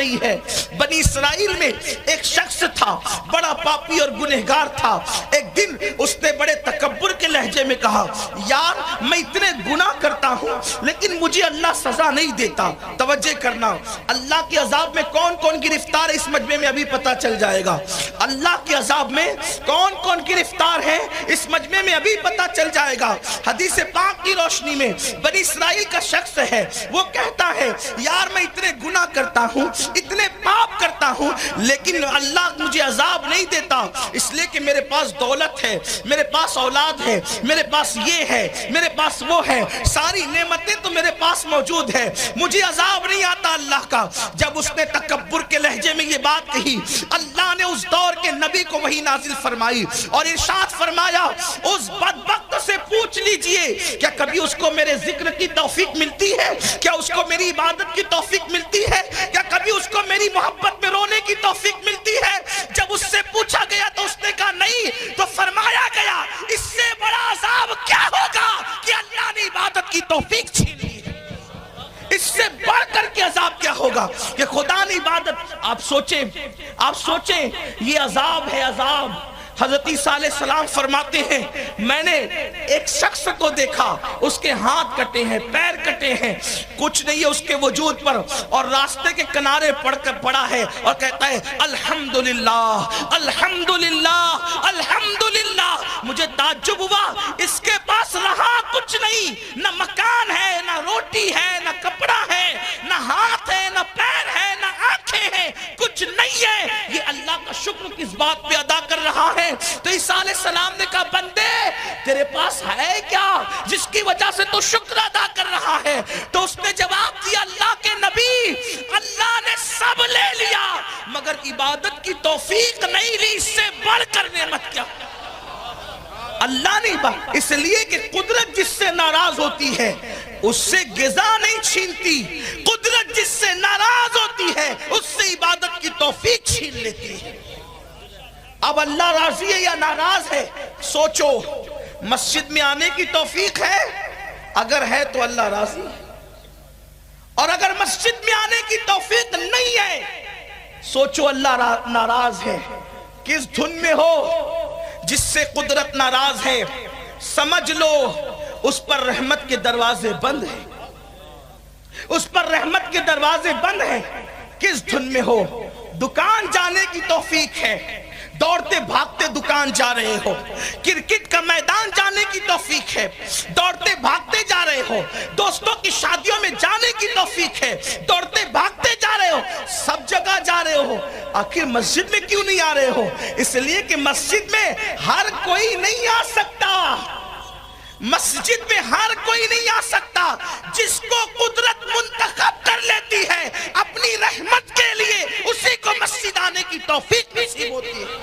رہی ہے، بنی اسرائیل میں ایک شخص تھا، بڑا پاپی اور گنہگار تھا۔ ایک دن اس نے بڑے تکبر کے لہجے میں کہا، یار میں اتنے گناہ کرتا ہوں لیکن مجھے اللہ سزا نہیں دیتا۔ توجہ کرنا، اللہ کے عذاب میں کون کون گرفتار ہے اس مجمع میں ابھی پتہ چل جائے گا۔ اللہ کے عذاب میں کون کون گرفتار ہے اس مجمع میں ابھی پتہ چل جائے گا۔ حدیث پاک کی روشنی میں بنی اسرائیل کا شخص ہے، وہ کہتا ہے یار میں اتنے گناہ کرتا ہوں، اتنے پاپ کرتا ہوں لیکن اللہ مجھے عذاب نہیں دیتا، اس لیے کہ میرے پاس دولت ہے، میرے پاس اولاد ہے، میرے پاس یہ ہے، میرے پاس وہ ہے، ساری نعمتیں تو میرے پاس موجود ہے، مجھے عذاب نہیں آتا اللہ کا۔ جب اس نے تکبر کے لہجے میں یہ بات کہی، اللہ نے اس دور کے نبی کو وحی نازل فرمائی اور ارشاد فرمایا، اس بدبخت سے پوچھ لیجئے کیا کبھی اس کو میرے ذکر کی توفیق ملتی ہے؟ کیا اس کو میری عبادت کی توفیق ملتی ہے؟ کیا کبھی اس کو میری محبت میں رونے کی توفیق ملتی ہے؟ جب اس سے پوچھا گیا تو اس نے کہا نہیں، تو فرمایا گیا اس سے بڑا عذاب کیا ہوگا کہ اللہ نے عبادت کی توفیق چھین لی ہے۔ اس سے بڑھ کر کے عذاب کیا ہوگا کہ خدا نے عبادت۔ آپ سوچیں یہ عذاب ہے، عذاب۔ حضرت عیسیٰ علیہ السلام فرماتے ہیں میں نے ایک شخص کو دیکھا، اس کے ہاتھ کٹے ہیں، پیر کٹے ہیں، کچھ نہیں ہے اس کے وجود پر، اور راستے کے کنارے پڑا ہے اور کہتا ہے الحمدللہ الحمدللہ الحمدللہ۔ مجھے تعجب ہوا، اس کے پاس رہا کچھ نہیں، نہ مکان ہے، نہ روٹی ہے، نہ کپڑا ہے، نہ ہاتھ ہے، نہ پیر ہے، نہ آنکھیں ہیں، کچھ نہیں ہے، یہ اللہ کا شکر کس بات پہ ادا کر رہا ہے؟ تو عیسیٰ علیہ السلام نے کہا بندے تیرے پاس ہے کیا جس کی وجہ سے تو شکر ادا کر رہا ہے؟ تو اس نے جواب دیا اللہ کے نبی، اللہ نے سب لے لیا مگر عبادت کی توفیق نہیں لی، اس سے بڑھ کر نعمت کیا؟ اللہ نہیں، اس لیے کہ قدرت جس سے ناراض ہوتی ہے اس سے غذا نہیں چھینتی، قدرت جس سے ناراض ہوتی ہے اس سے عبادت کی توفیق چھین لیتی ہے۔ اب اللہ راضی ہے یا ناراض ہے؟ سوچو، مسجد میں آنے کی توفیق ہے؟ اگر ہے تو اللہ راضی ہے، اور اگر مسجد میں آنے کی توفیق نہیں ہے سوچو اللہ ناراض ہے۔ کس دھن میں ہو جس سے قدرت ناراض ہے سمجھ لو اس پر رحمت کے دروازے بند ہیں، اس پر رحمت کے دروازے بند ہیں۔ کس دھن میں ہو؟ دکان جانے کی توفیق ہے، دوڑتے بھاگتے دکان جا رہے ہو، کرکٹ کا میدان جانے کی توفیق ہے، دوڑتے بھاگتے جا رہے ہو، دوستوں کی شادیوں میں جانے کی توفیق ہے، دوڑتے بھاگتے جا رہے ہو، سب جگہ جا رہے ہو، آخر مسجد میں کیوں نہیں آ رہے ہو؟ اس لیے کہ مسجد میں ہر کوئی نہیں آ سکتا، مسجد میں ہر کوئی نہیں آ سکتا۔ جس کو قدرت منتخب کر لیتی ہے اپنی رحمت کے لیے اسی کو مسجد آنے کی توفیق نصیب ہوتی ہے۔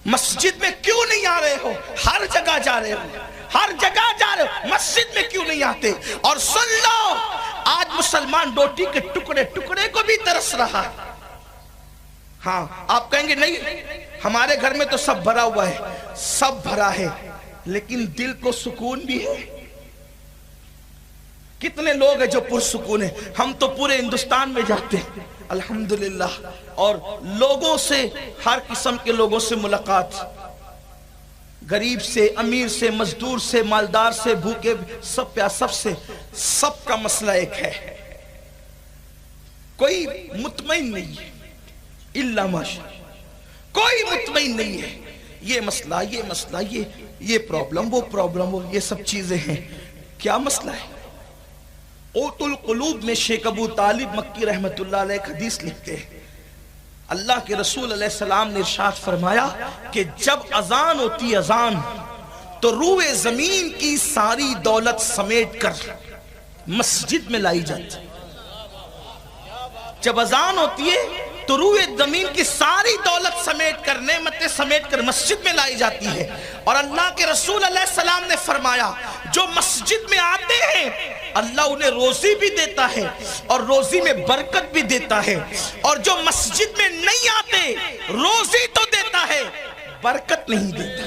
مسجد میں کیوں نہیں آ رہے ہو؟ ہر جگہ جا رہے ہو، ہر جگہ جا رہے ہو، مسجد میں کیوں نہیں آتے؟ اور سن لو، آج مسلمان روٹی کے ٹکڑے ٹکڑے کو بھی ترس رہا ہے۔ ہاں آپ کہیں گے نہیں ہمارے گھر میں تو سب بھرا ہوا ہے، سب بھرا ہے لیکن دل کو سکون بھی ہے۔ کتنے لوگ ہیں جو پرسکون ہیں؟ ہم تو پورے ہندوستان میں جاتے ہیں الحمدللہ، اور لوگوں سے، ہر قسم کے لوگوں سے ملاقات، غریب سے، امیر سے، مزدور سے، مالدار سے، بھوکے، سب پہ سب سے، سب کا مسئلہ ایک ہے، کوئی مطمئن نہیں ہے الا ماشاء، کوئی مطمئن نہیں ہے۔ یہ مسئلہ، یہ مسئلہ، یہ پرابلم، وہ پرابلم، یہ سب چیزیں ہیں۔ کیا مسئلہ ہے؟ قوت القلوب میں شیخ ابو طالب مکی رحمت اللہ علیہ ایک حدیث لکھتے ہیں، اللہ کے رسول علیہ السلام نے ارشاد فرمایا کہ جب اذان ہوتی اذان تو روئے زمین کی ساری دولت سمیٹ کر مسجد میں لائی جاتی۔ جب اذان ہوتی ہے تو روئے زمین کی ساری دولت سمیٹ کر، نعمتیں سمیٹ کر مسجد میں لائی جاتی ہے۔ اور اللہ کے رسول علیہ السلام نے فرمایا جو مسجد میں آتے ہیں اللہ انہیں روزی بھی دیتا ہے اور روزی میں برکت بھی دیتا ہے، اور جو مسجد میں نہیں آتے روزی تو دیتا ہے برکت نہیں دیتا۔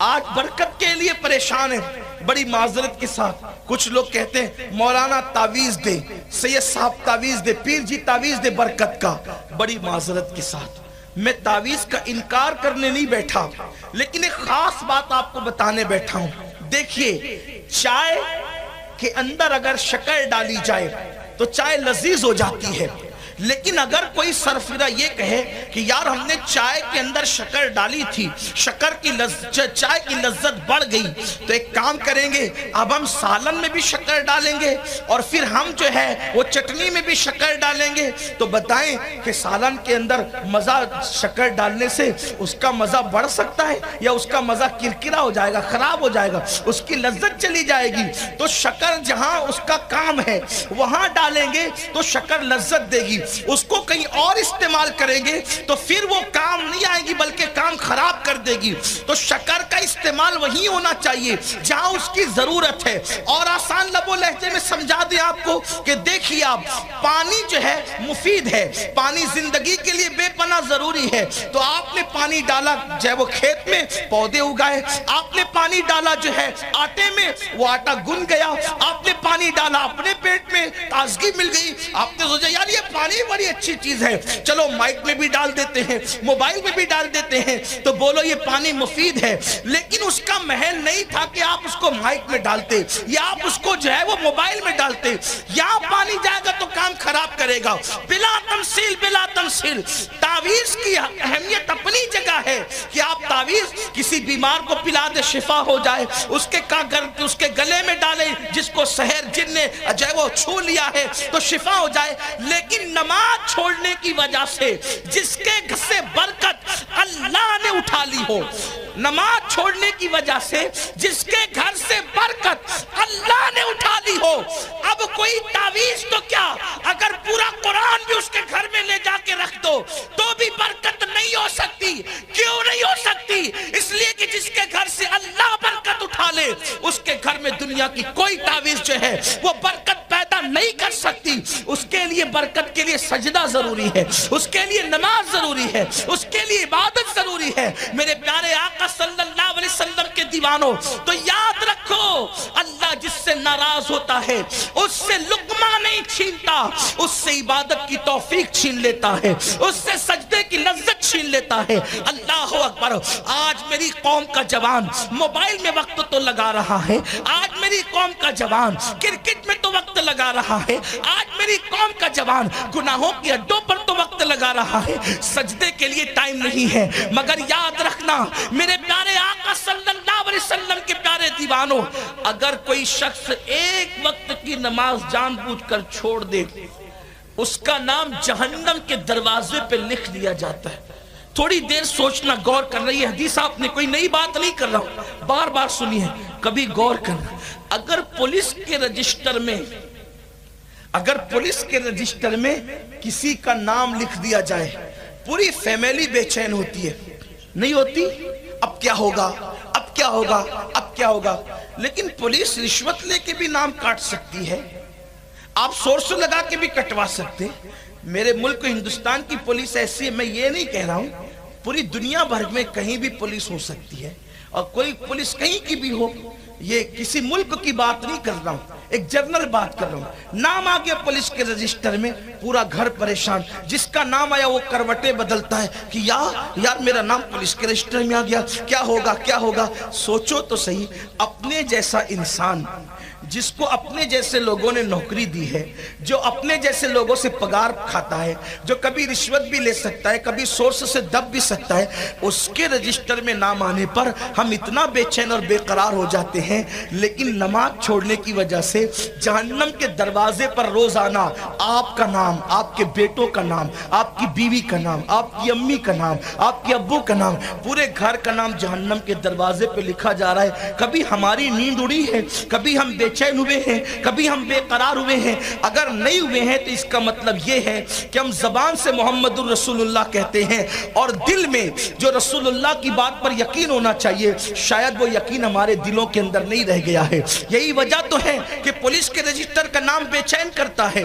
آج برکت کے لیے پریشان ہیں۔ بڑی معذرت کے ساتھ کچھ لوگ کہتے ہیں مولانا تعویذ دے، سید صاحب تعویذ دے، پیر جی تعویذ دے برکت کا۔ بڑی معذرت کے ساتھ میں تعویذ کا انکار کرنے نہیں بیٹھا، لیکن ایک خاص بات آپ کو بتانے بیٹھا ہوں۔ دیکھیے، چائے کے اندر اگر شکر ڈالی جائے تو چائے لذیذ ہو جاتی ہے، لیکن اگر کوئی سرفرہ یہ کہے کہ یار ہم نے چائے کے اندر شکر ڈالی تھی، چائے کی لذت بڑھ گئی، تو ایک کام کریں گے، اب ہم سالن میں بھی شکر ڈالیں گے اور پھر ہم جو ہے وہ چٹنی میں بھی شکر ڈالیں گے، تو بتائیں کہ سالن کے اندر مزہ شکر ڈالنے سے اس کا مزہ بڑھ سکتا ہے یا اس کا مزہ کرکرا ہو جائے گا، خراب ہو جائے گا، اس کی لذت چلی جائے گی۔ تو شکر جہاں اس کا کام ہے وہاں ڈالیں گے تو شکر لذت دے گی، اس کو کہیں اور استعمال کریں گے تو پھر وہ کام نہیں آئے گی بلکہ کام خراب کر دے گی۔ تو شکر کا استعمال وہی ہونا چاہیے جہاں اس کی ضرورت ہے۔ اور آسان لب و لہجے میں سمجھا دیں آپ کو کہ دیکھیے، آپ پانی جو ہے مفید ہے، پانی زندگی کے لیے بے پناہ ضروری ہے، تو آپ نے پانی ڈالا جو ہے وہ کھیت میں پودے اگائے، آپ نے پانی ڈالا جو ہے آٹے میں، وہ آٹا گن گیا، آپ نے پانی ڈالا اپنے پیٹ میں، تازگی مل گئی، آپ نے سوچا یار یہ پانی بڑی اچھی چیز ہے، چلو مائک میں بھی ڈال دیتے ہیں، موبائل میں بھی ڈال دیتے ہیں، تو بولو یہ پانی مفید ہے۔ لیکن اس کا محل نہیں تھا کہ آپ اس کو مائک میں ڈالتے یا آپ اس کو جو ہے وہ موبائل میں ڈالتے، یہاں پانی جائے گا تو کام خراب کرے گا۔ بلا تمثیل بلا تمثیل تعویذ کی اہمیت اپنی جگہ ہے کہ آپ تعویذ کسی بیمار کو پلا دے شفا ہو جائے، اس کے گلے میں ڈالے جس کو سحر جن نے جو ہے وہ چھو لیا ہے تو شفا ہو جائے، لیکن نماز چھوڑنے کی وجہ سے جس کے گھر سے برکت اللہ نے اٹھا لی ہو، نماز چھوڑنے کی وجہ سے جس کے گھر سے برکت اللہ نے اٹھا لی ہو، اب کوئی تعویذ تو کیا، اگر پورا قرآن بھی اس کے گھر میں لے جا کے رکھ دو تو بھی برکت نہیں ہو سکتی۔ کیوں نہیں ہو سکتی؟ اس لیے کہ جس کے گھر سے اللہ برکت اٹھا لے اس کے گھر میں دنیا کی کوئی تعویذ جو ہے وہ برکت پیدا نہیں کر سکتی۔ اس کے لیے برکت کے لیے سجدہ ضروری ہے، اس کے لیے نماز ضروری ہے، اس کے لیے عبادت ضروری ہے۔ میرے پیارے آقا صلی اللہ علیہ وسلم کے دیوانوں، تو یاد رکھو اللہ جس سے ناراض ہوتا ہے اس سے لقمہ نہیں چھینتا، اس سے عبادت کی توفیق چھین لیتا ہے، اس سے سجدے کی لذت چھین لیتا ہے۔ اللہ اکبر۔ آج میری قوم کا جوان موبائل میں وقت تو لگا رہا ہے، آج میری قوم کا جوان کرکٹ میں تو وقت لگا رہا ہے، آج میری قوم کا جوان گناہوں کی اڈوں پر تو وقت لگا رہا ہے، سجدے کے لیے ٹائم نہیں ہے۔ مگر یاد رکھنا میرے پیارے آقا صلی اللہ علیہ وسلم کے پیارے دیوانوں، اگر کوئی شخص ایک وقت کی نماز جان بوجھ کر چھوڑ دے اس کا نام جہنم کے دروازے پہ لکھ دیا جاتا ہے۔ تھوڑی دیر سوچنا، غور کرنا، یہ حدیث آپ نے کوئی نئی بات نہیں کر رہا ہوں، بار بار سنی ہے، کبھی غور کرنا۔ اگر پولیس کے رجسٹر میں کسی کا نام لکھ دیا جائے پوری فیملی بے چین ہوتی ہے، نہیں ہوتی؟ اب کیا ہوگا، اب کیا ہوگا، اب کیا ہوگا؟ لیکن پولیس رشوت لے کے بھی نام کاٹ سکتی ہے، آپ سورس لگا کے بھی کٹوا سکتے۔ میرے ملک ہندوستان کی پولیس ایسی ہے، میں یہ نہیں کہہ رہا ہوں، پوری دنیا بھر میں کہیں بھی پولیس ہو سکتی ہے، اور کوئی پولیس کہیں کی بھی ہو، یہ کسی ملک کی بات نہیں کر رہا ہوں، ایک جنرل بات کر رہا ہوں۔ نام آ گیا پولیس کے رجسٹر میں، پورا گھر پریشان، جس کا نام آیا وہ کروٹیں بدلتا ہے کہ یار میرا نام پولیس کے رجسٹر میں آ گیا، کیا ہوگا کیا ہوگا؟ سوچو تو صحیح، اپنے جیسا انسان جس کو اپنے جیسے لوگوں نے نوکری دی ہے، جو اپنے جیسے لوگوں سے پگار کھاتا ہے، جو کبھی رشوت بھی لے سکتا ہے، کبھی سورس سے دب بھی سکتا ہے، اس کے رجسٹر میں نام آنے پر ہم اتنا بے چین اور بے قرار ہو جاتے ہیں۔ لیکن نماز چھوڑنے کی وجہ سے جہنم کے دروازے پر روزانہ آپ کا نام، آپ کے بیٹوں کا نام، آپ کی بیوی کا نام، آپ کی امی کا نام، آپ کے ابو کا نام، پورے گھر کا نام جہنم کے دروازے پہ لکھا جا رہا ہے۔ کبھی ہماری نیند اڑی ہے، کبھی ہم بے چین ہوئے ہیں، کبھی ہم بے قرار ہوئے ہیں۔ اگر نہیں ہوئے ہیں تو اس کا مطلب یہ ہے کہ ہم زبان سے محمد الرسول اللہ کہتے ہیں اور دل میں جو رسول اللہ کی بات پر یقین ہونا چاہیے، شاید وہ یقین ہمارے دلوں کے اندر نہیں رہ گیا ہے۔ یہی وجہ تو ہے کہ پولیس کے رجسٹر کا نام بے چین کرتا ہے،